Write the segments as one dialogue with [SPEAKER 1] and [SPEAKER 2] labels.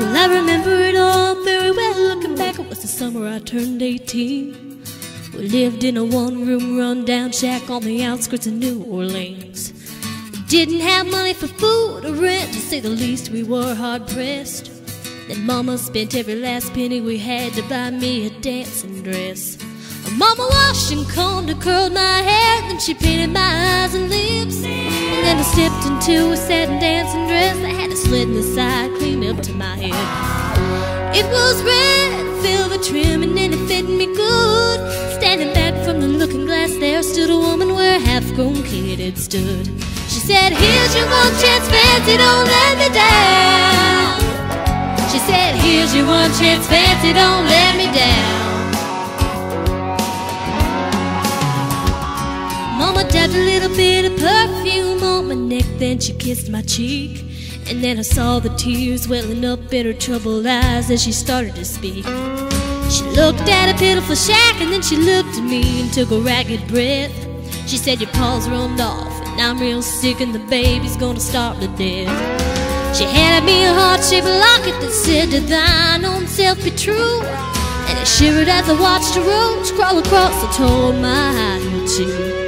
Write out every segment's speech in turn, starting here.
[SPEAKER 1] Well, I remember it all very well. Looking back, it was the summer I turned 18. We lived in a one-room run-down shack on the outskirts of New Orleans. We didn't have money for food or rent, to say the least. We were hard-pressed. Then Mama spent every last penny we had to buy me a dancing dress. Mama washed and combed and curled my hair, then she painted my eyes and lips. And then I stepped into a satin dancing dress that had a slit in the side cleaned up to my head. It was red, velvet trim, and then it fit me good. Standing back from the looking glass, there stood a woman where a half-grown kid had stood. She said, "Here's your one chance, fancy, don't let me down." She said, "Here's your one chance, fancy, don't let me down." Mama dabbed a little bit of perfume on my neck, then she kissed my cheek. And then I saw the tears welling up in her troubled eyes as she started to speak. She looked at a pitiful shack, and then she looked at me and took a ragged breath. She said, "Your paws rubbed off, and I'm real sick, and the baby's gonna starve to death." She handed me a heart-shaped locket that said, "To thine own self be true." And it shivered as I watched a rose crawl across the toe of my high-heel shoe.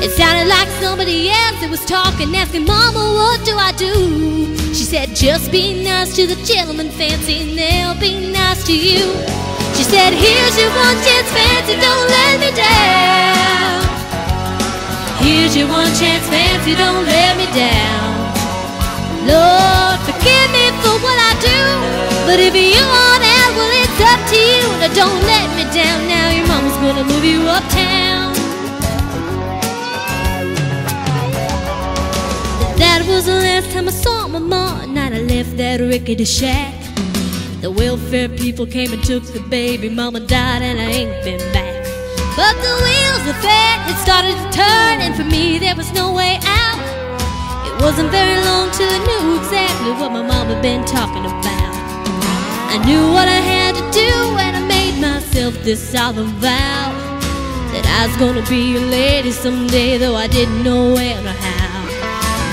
[SPEAKER 1] It sounded like somebody else that was talking, asking, "Mama, what do I do?" She said, "Just be nice to the gentleman, fancy, and they'll be nice to you." She said, "Here's your one chance, fancy, don't let me down. Here's your one chance, fancy, don't let me down. Lord, forgive me for what I do, but if you want out, well, it's up to you. Now don't let me down now, your mama's gonna move you uptown." That was the last time I saw my ma, and night I left that rickety shack. The welfare people came and took the baby. Mama died and I ain't been back. But the wheels of fate had started to turn, and for me there was no way out. It wasn't very long till I knew exactly what my mama had been talking about. I knew what I had to do, and I made myself this solemn vow, that I was gonna be a lady someday, though I didn't know when or how.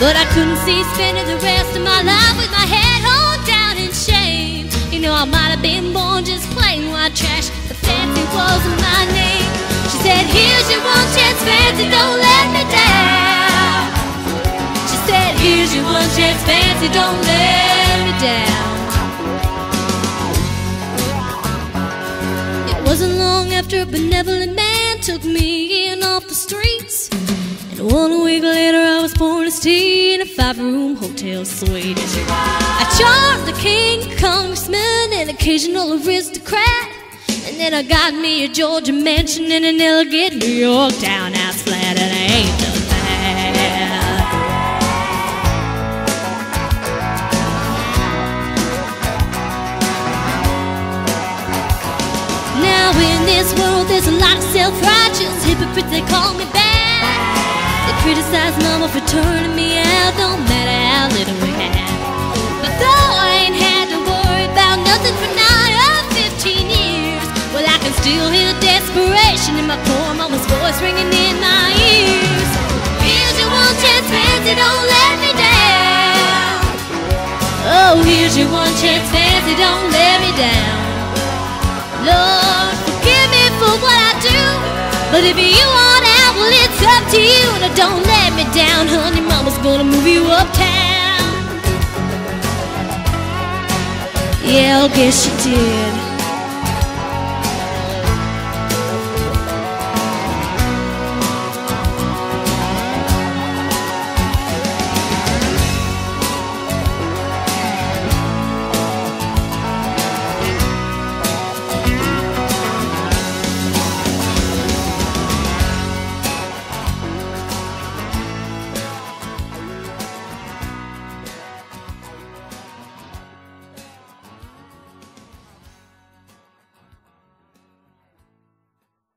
[SPEAKER 1] But I couldn't see spending the rest of my life with my head hung down in shame. You know, I might have been born just plain white trash, but fancy wasn't my name. She said, "Here's your one chance, fancy, don't let me down." She said, "Here's your one chance, fancy, don't let me down." It wasn't long after a benevolent man took me in off the streets. And 1 week later I was pouring his tea in a 5-room hotel suite. I charmed the king, congressman, and occasional aristocrat. And then I got me a Georgia mansion and an elegant New York townhouse flat, and I ain't done that. Now in this world there's a lot of self-righteous hypocrites, they call me bad. They criticize mama for turning me out, don't matter how little we had. But though I ain't had to worry about nothing for 9 or 15 years, well, I can still hear desperation in my poor mama's voice ringing in my ears. Here's your one chance, fancy, don't let me down. Oh, here's your one chance, fancy, don't let me down. Lord, forgive me for what I do, but if you want out, well, it's up to you. Now don't let me down, honey, mama's gonna move you uptown. Yeah, I guess she did.